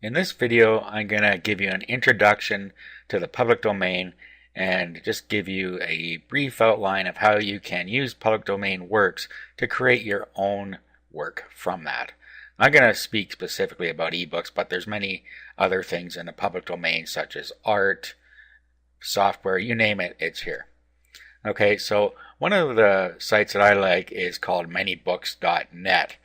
In this video, I'm going to give you an introduction to the public domain and just give you a brief outline of how you can use public domain works to create your own work from that. I'm going to speak specifically about ebooks, but there's many other things in the public domain such as art, software, you name it, it's here. Okay, so one of the sites that I like is called manybooks.net.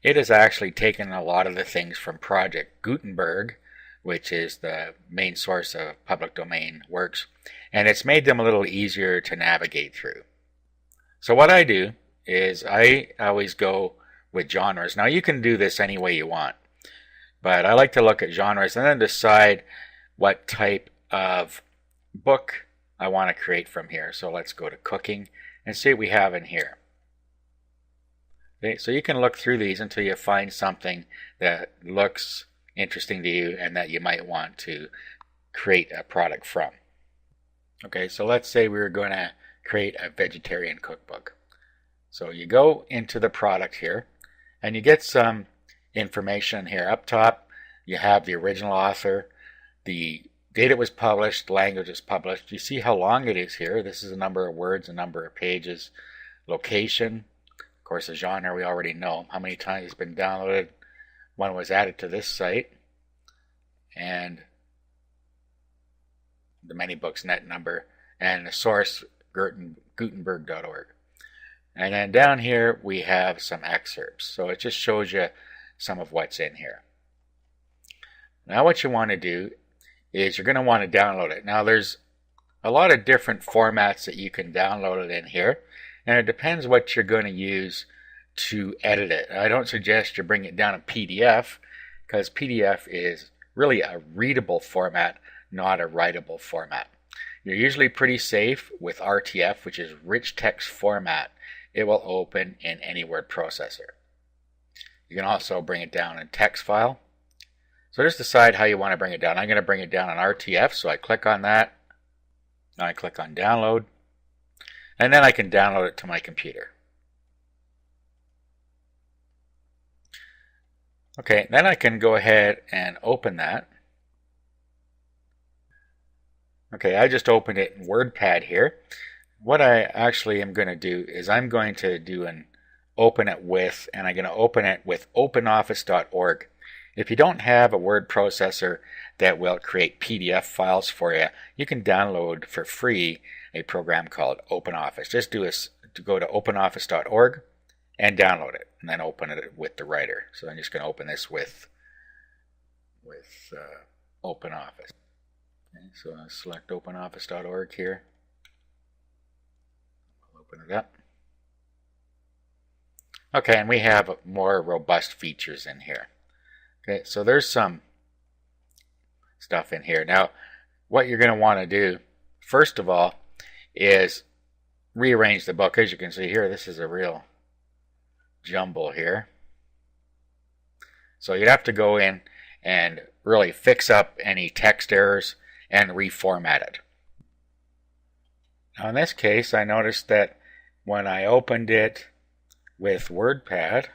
It has actually taken a lot of the things from Project Gutenberg, which is the main source of public domain works, and it's made them a little easier to navigate through. So what I do is I always go with genres. Now you can do this any way you want, but I like to look at genres and then decide what type of book I want to create from here. So let's go to cooking and see what we have in here. Okay, so you can look through these until you find something that looks interesting to you and that you might want to create a product from. Okay, so let's say we were going to create a vegetarian cookbook. So you go into the product here and you get some information here. Up top you have the original author, the date it was published, language it's published. You see how long it is here. This is the number of words, the number of pages, location. Of course, the genre we already know, how many times it's been downloaded, when it was added to this site, and the ManyBooks.net number, and the source, Gutenberg.org. And then down here we have some excerpts. So it just shows you some of what's in here. Now what you want to do is you're going to want to download it. Now there's a lot of different formats that you can download it in here, and it depends what you're going to use to edit it. I don't suggest you bring it down in PDF, because PDF is really a readable format, not a writable format. You're usually pretty safe with RTF, which is rich text format. It will open in any word processor. You can also bring it down in text file. So just decide how you want to bring it down. I'm going to bring it down on RTF, so I click on that. Now I click on download, and then I can download it to my computer. Okay, then I can go ahead and open that. Okay, I just opened it in WordPad here. What I actually am going to do is I'm going to do an open it with, and I'm going to open it with openoffice.org. If you don't have a word processor that will create PDF files for you, you can download for free a program called OpenOffice. Just go to openoffice.org and download it, and then open it with the writer. So I'm just going to open this with OpenOffice. Okay, so I'll select openoffice.org here. I'll open it up. Okay, and we have more robust features in here. Okay, so there's some stuff in here. Now, what you're going to want to do, first of all, is rearrange the book. As you can see here, this is a real jumble here. So you'd have to go in and really fix up any text errors and reformat it. Now in this case, I noticed that when I opened it with WordPad,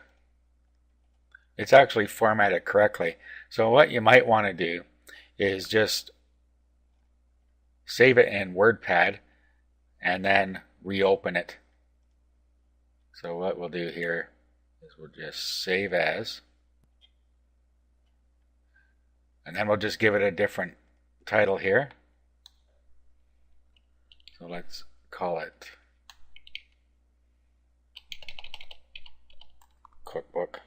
it's actually formatted correctly. So what you might want to do is just save it in WordPad and then reopen it. So what we'll do here is we'll just save as, and then we'll just give it a different title here. So let's call it Cookbook.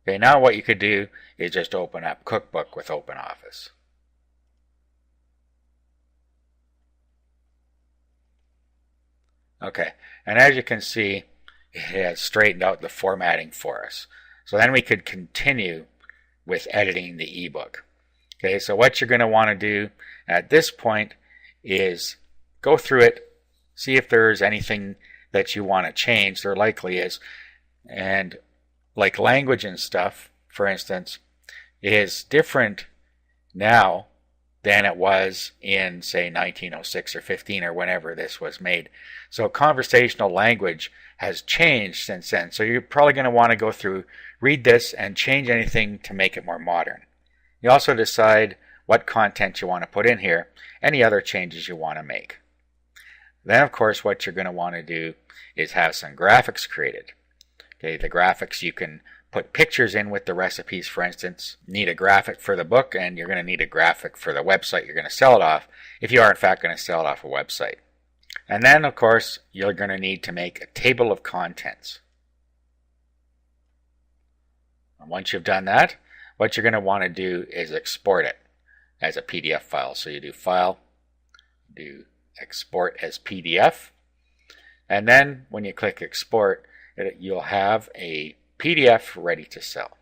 Okay, now what you could do is just open up Cookbook with OpenOffice. Okay, and as you can see, it has straightened out the formatting for us. So then we could continue with editing the ebook. Okay, so what you're going to want to do at this point is go through it, see if there's anything that you want to change. There likely is. And like language and stuff, for instance, is different now than it was in, say, 1906 or 15 or whenever this was made. So conversational language has changed since then. So you're probably going to want to go through, read this, and change anything to make it more modern. You also decide what content you want to put in here, any other changes you want to make. Then, of course, what you're going to want to do is have some graphics created. Okay, the graphics, you can put pictures in with the recipes, for instance. Need a graphic for the book, and you're going to need a graphic for the website you're going to sell it off, if you are in fact going to sell it off a website. And then, of course, you're going to need to make a table of contents. And once you've done that, what you're going to want to do is export it as a PDF file. So you do File, do Export as PDF, and then when you click Export, you'll have a PDF ready to sell.